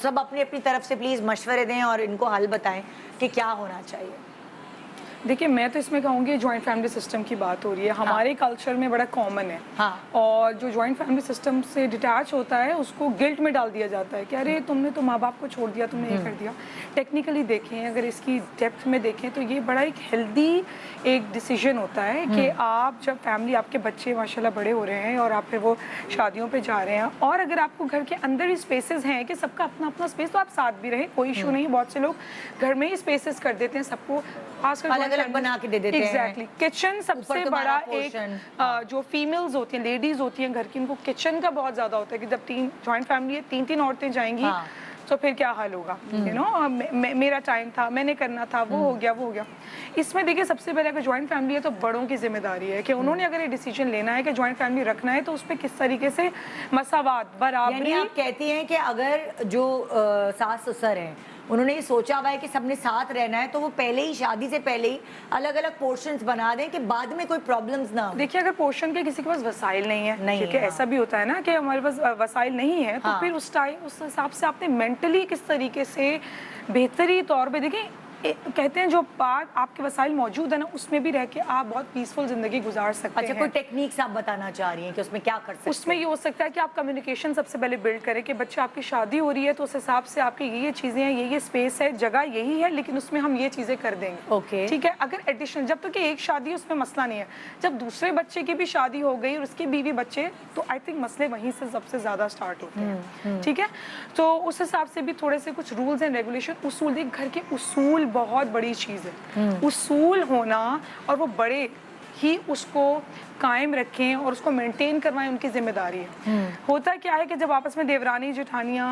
سب اپنی اپنی طرف سے پلیز مشورے دیں اور ان کو حل بتائیں کہ کیا ہونا چاہیے. دیکھیے میں تو اس میں کہوں گی جوائنٹ فیملی سسٹم کی بات ہو رہی ہے, ہمارے کلچر میں بڑا کامن ہے, اور جو جوائنٹ فیملی سسٹم سے ڈیٹیچ ہوتا ہے اس کو گلٹ میں ڈال دیا جاتا ہے کہ ارے تم نے تو ماں باپ کو چھوڑ دیا, تم نے یہ کر دیا. ٹیکنیکلی دیکھیں, اگر اس کی ڈیپتھ میں دیکھیں تو یہ بڑا ایک ہیلدی ایک ڈیسیجن ہوتا ہے کہ آپ جب فیملی, آپ کے بچے ماشاء اللہ بڑے ہو رہے ہیں اور آپ پھر وہ شادیوں پہ جا رہے ہیں, اور اگر آپ کو گھر کے اندر ہی اسپیسیز ہیں کہ سب کا اپنا اپنا اسپیس, تو آپ ساتھ بھی رہیں, کوئی ایشو نہیں. بہت سے لوگ گھر میں ہی اسپیسیز کر دیتے ہیں سب کو, خاص کر الگ الگ بنا کے دے دیتے ہیں. ایگزیکٹلی, کچن سب سے بڑا ایک جو فیمیلز ہوتی ہیں, لیڈیز ہوتی ہیں گھر کی, ان کو کچن کا بہت زیادہ ہوتا ہے کہ جب جوائنٹ فیملی ہے, تین عورتیں جائیں گی تو پھر کیا حال ہوگا, یو نو میرا ٹائم تھا, میں نے کرنا تھا, وہ ہو گیا. اس میں دیکھیے سب سے پہلے اگر جوائنٹ فیملی ہے تو بڑوں کی ذمہ داری ہے کہ انہوں نے اگر یہ ڈیسیجن لینا ہے کہ جوائنٹ فیملی رکھنا ہے تو اس پہ کس طریقے سے مساوات, برابری. یعنی آپ کہتی ہیں کہ اگر جو ساس سسر ہیں انہوں نے یہ سوچا ہوا ہے کہ سب نے ساتھ رہنا ہے تو وہ پہلے ہی شادی سے پہلے ہی الگ الگ پورشنز بنا دیں کہ بعد میں کوئی پرابلمز نہ ہو. دیکھیے اگر پورشن کے کسی کے پاس وسائل نہیں ہے, کیونکہ ایسا بھی ہوتا ہے نا کہ ہمارے پاس وسائل نہیں ہے, تو پھر اس حساب سے آپ نے مینٹلی کس طریقے سے بہتری طور پہ, دیکھیں کہتے ہیں جو بات آپ کے وسائل موجود ہے نا اس میں بھی رہ کے آپ بہت پیسفل زندگی گزار سکتے ہیں. اچھا, کوئی ٹیکنیکس آپ بتانا چاہ رہی ہیں کہ اس میں کیا کر سکتے ہیں؟ اس میں یہ ہو سکتا ہے کہ آپ کمیونیکیشن سب سے پہلے بلڈ کریں کہ بچے آپ کی شادی ہو رہی ہے تو اس حساب سے آپ کی یہ چیزیں ہیں, یہ اسپیس ہے, جگہ یہی ہے, لیکن اس میں ہم یہ چیزیں کر دیں گے. اوکے, ٹھیک ہے. اگر ایڈیشنل, جب تک کہ ایک شادی اس میں مسئلہ نہیں ہے, جب دوسرے بچے کی بھی شادی ہو گئی اور اس کی بیوی بچے, تو آئی تھنک مسئلے وہیں سے سب سے زیادہ اسٹارٹ ہوتے ہیں. ٹھیک ہے, تو اس حساب سے بھی تھوڑے سے کچھ رولز اینڈ ریگولیشن, اصول, دیکھ گھر کے اصول بہت بڑی چیز ہے. اصول ہونا اور وہ بڑے ہی اس کو قائم رکھیں اور اس کو مینٹین کروائیں, ان کی ذمہ داری ہے. ہوتا کیا ہے کہ جب آپس میں دیورانی جٹھانیاں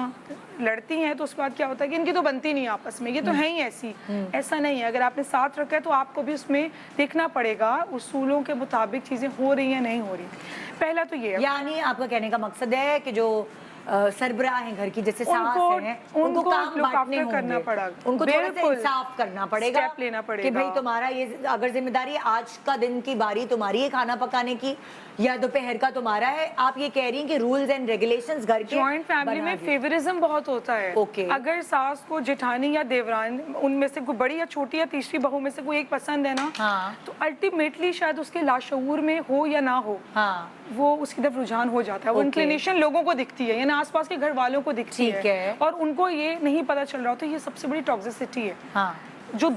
لڑتی ہیں تو اس کے بعد کیا ہوتا ہے کہ ان کی تو بنتی نہیں آپس میں, یہ تو ہے ہی ایسی. ایسا نہیں ہے, اگر آپ نے ساتھ رکھا ہے تو آپ کو بھی اس میں دیکھنا پڑے گا اصولوں کے مطابق چیزیں ہو رہی ہیں نہیں ہو رہی. پہلا تو یہ ہے, یعنی آپ کا کہنے کا مقصد ہے کہ جو سربراہ ہیں گھر کی, جیسے ساس ہیں, ان کو کام بانٹنے ہوں گے, ان کو تھوڑا سا انصاف کرنا پڑے گا کہ بھئی تمہارا یہ اگر ذمہ داری ہے, آج کا دن کی باری تمہاری ہے کھانا پکانے کی, یا دوپہر کا تمہارا ہے. آپ یہ کہہ رہی ہیں کہ رولز اینڈ ریگولیشنز گھر کے جوائنٹ فیملی میں فیورزم بہت ہوتا ہے. اگر ساس کو جٹھانی یا دیوران ان میں سے کوئی بڑی یا چھوٹی یا تیسری بہو میں سے کوئی ایک پسند ہے نا, تو الٹیمیٹلی شاید اس کے لاشعور میں ہو یا نہ ہو, وہ اس کی طرف رجحان ہو جاتا ہے. وہ انکلینیشن لوگوں کو دکھتی ہے, یعنی آس پاس کے گھر والوں کو دکھتی ہے, اور ان کو یہ نہیں پتا چل رہا ہوتا. یہ سب سے بڑی ٹاکسیسٹی ہے جو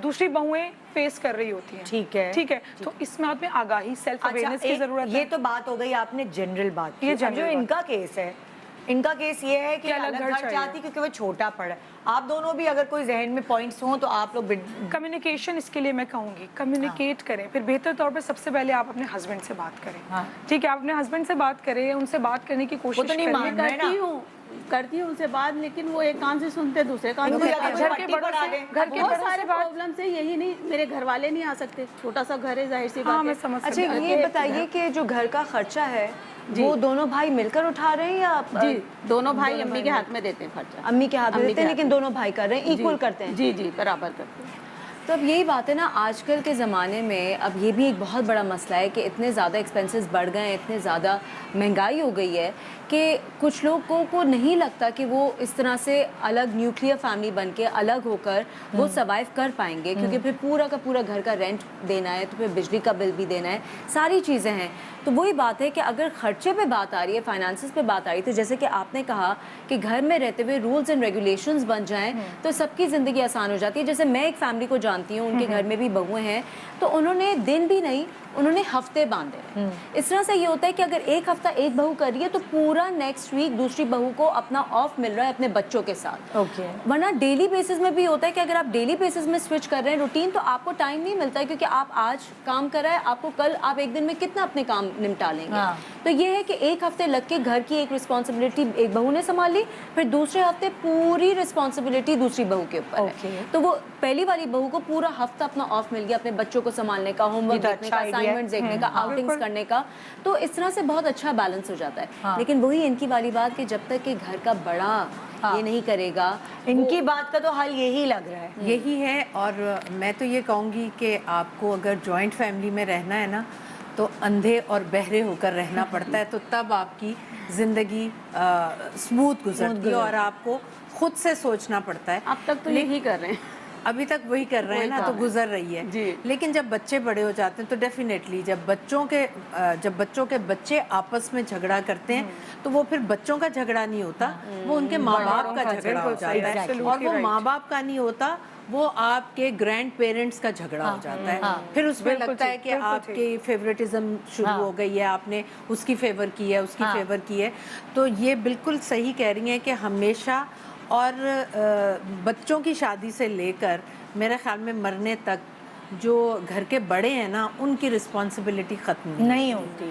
دوسری بہویں فیس کر رہی ہوتی ہیں. ٹھیک ہے, تو اس میں آپ میں آگاہی, سیلف اویئرنس کی ضرورت ہے. یہ تو بات ہو گئی آپ نے جنرل بات کی. جو ان کا کیس ہے, ان کا کیس یہ ہے کہ الگ گھر چاہتی کیونکہ وہ چھوٹا پڑا. آپ دونوں بھی اگر کوئی ذہن میں پوائنٹس ہوں تو آپ لوگ کمیونیکیشن, اس کے لیے میں کہوں گی کمیونیکیٹ کریں. پھر بہتر طور پہ سب سے پہلے آپ اپنے ہسبینڈ سے بات کریں. ٹھیک ہے, آپ اپنے ہسبینڈ سے بات کریں, ان سے بات کرنے کی کوشش کرتی ہوں ان سے بات, لیکن وہ ایک کان سے سنتے دوسرے کان سے. گھر کے بہت سارے پرابلمس ہیں, یہی نہیں میرے گھر والے نہیں آ سکتے, چھوٹا سا گھر ہے, ظاہر سی بات ہے. اچھا یہ بتائیے کہ جو گھر کا خرچہ ہے وہ دونوں بھائی مل کر اٹھا رہے ہیں یا؟ جی, دونوں بھائی امی کے ہاتھ میں دیتے ہیں خرچہ. امی کے ہاتھ میں دیتے ہیں, لیکن دونوں بھائی کر رہے ہیں, ایکول کرتے ہیں. جی جی, برابر کرتے ہیں. تو اب یہی بات ہے نا, آج کل کے زمانے میں اب یہ بھی ایک بہت بڑا مسئلہ ہے کہ اتنے زیادہ ایکسپینسز بڑھ گئے ہیں, اتنے زیادہ مہنگائی ہو گئی ہے کہ کچھ لوگوں کو نہیں لگتا کہ وہ اس طرح سے الگ نیوکلیئر فیملی بن کے الگ ہو کر وہ سروائیو کر پائیں گے, کیونکہ پھر پورا کا پورا گھر کا رینٹ دینا ہے, تو پھر بجلی کا بل بھی دینا ہے, ساری چیزیں ہیں. تو وہی بات ہے کہ اگر خرچے پہ بات آ رہی ہے, فائنانسز پہ بات آ رہی تھی, جیسے کہ آپ نے کہا کہ گھر میں رہتے ہوئے رولز اینڈ ریگولیشنز بن جائیں تو سب کی زندگی آسان ہو جاتی ہے. جیسے میں ایک فیملی کو جانتی ہوں, ان کے گھر میں بھی بہویں ہیں, تو انہوں نے دن بھی نہیں, انہوں نے ہفتے باندھے. اس طرح سے یہ ہوتا ہے کہ اگر ایک ہفتہ ایک بہو کر رہی ہے تو پورا نیکسٹ ویک دوسری بہو کو اپنا آف مل رہا ہے اپنے بچوں کے ساتھ. ورنہ ڈیلی بیسس میں بھی ہوتا ہے کہ اگر آپ ڈیلی بیسس میں سوئچ کر رہے ہیں روٹین, تو آپ کو ٹائم نہیں ملتا ہے, کیونکہ آپ آج کام کر رہے ہیں, آپ کو کل آپ ایک دن میں کتنا اپنے کام نمٹا لیں گے. تو یہ ہے کہ ایک ہفتے لگ کے گھر کی ایک رسپانسبلٹی ایک بہو نے سنبھال لی, پھر دوسرے ہفتے پوری رسپانسبلٹی دوسری بہو کے اوپر ہے. تو وہ پہلی والی بہو کو پورا ہفتہ اپنا آف مل گیا اپنے بچوں کو سنبھالنے کا, ہوم ورک دیکھنے کا, اسائنمنٹس دیکھنے کا, آؤٹنگس کرنے کا. تو اس طرح سے بہت اچھا بیلنس ہو جاتا ہے. لیکن وہی ان کی والی بات کہ جب تک کہ گھر کا بڑا یہ نہیں کرے گا, ان کی بات کا تو حل یہی لگ رہا ہے. یہی ہے. اور میں تو یہ کہوں گی کہ آپ کو اگر جوائنٹ فیملی میں رہنا ہے نا, تو اندھے اور بہرے ہو کر رہنا پڑتا ہے، تو تب آپ کی زندگی اسموتھ گزرتی ہے اور آپ کو خود سے سوچنا پڑتا ہے. اب تک تو یہی کر رہے ہیں، ابھی تک وہی کر رہے ہیں نا، تو گزر رہی ہے. جی. لیکن جب بچے بڑے ہو جاتے ہیں تو ڈیفینیٹلی جب بچوں کے بچے آپس میں جھگڑا کرتے ہیں تو وہ پھر بچوں کا جھگڑا نہیں ہوتا، وہ ان کے ماں باپ کا جھگڑا ہو جاتا ہے. اور وہ ماں باپ کا نہیں ہوتا، وہ آپ کے گرینڈ پیرنٹس کا جھگڑا ہو جاتا ہے. پھر اس میں لگتا ہے کہ آپ کی فیوریٹزم شروع ہو گئی ہے، آپ نے اس کی فیور کی ہے، اس کی فیور کی ہے. تو یہ بالکل صحیح کہہ رہی ہیں کہ ہمیشہ، اور بچوں کی شادی سے لے کر میرے خیال میں مرنے تک جو گھر کے بڑے ہیں نا، ان کی رسپانسبلٹی ختم نہیں ہوتی.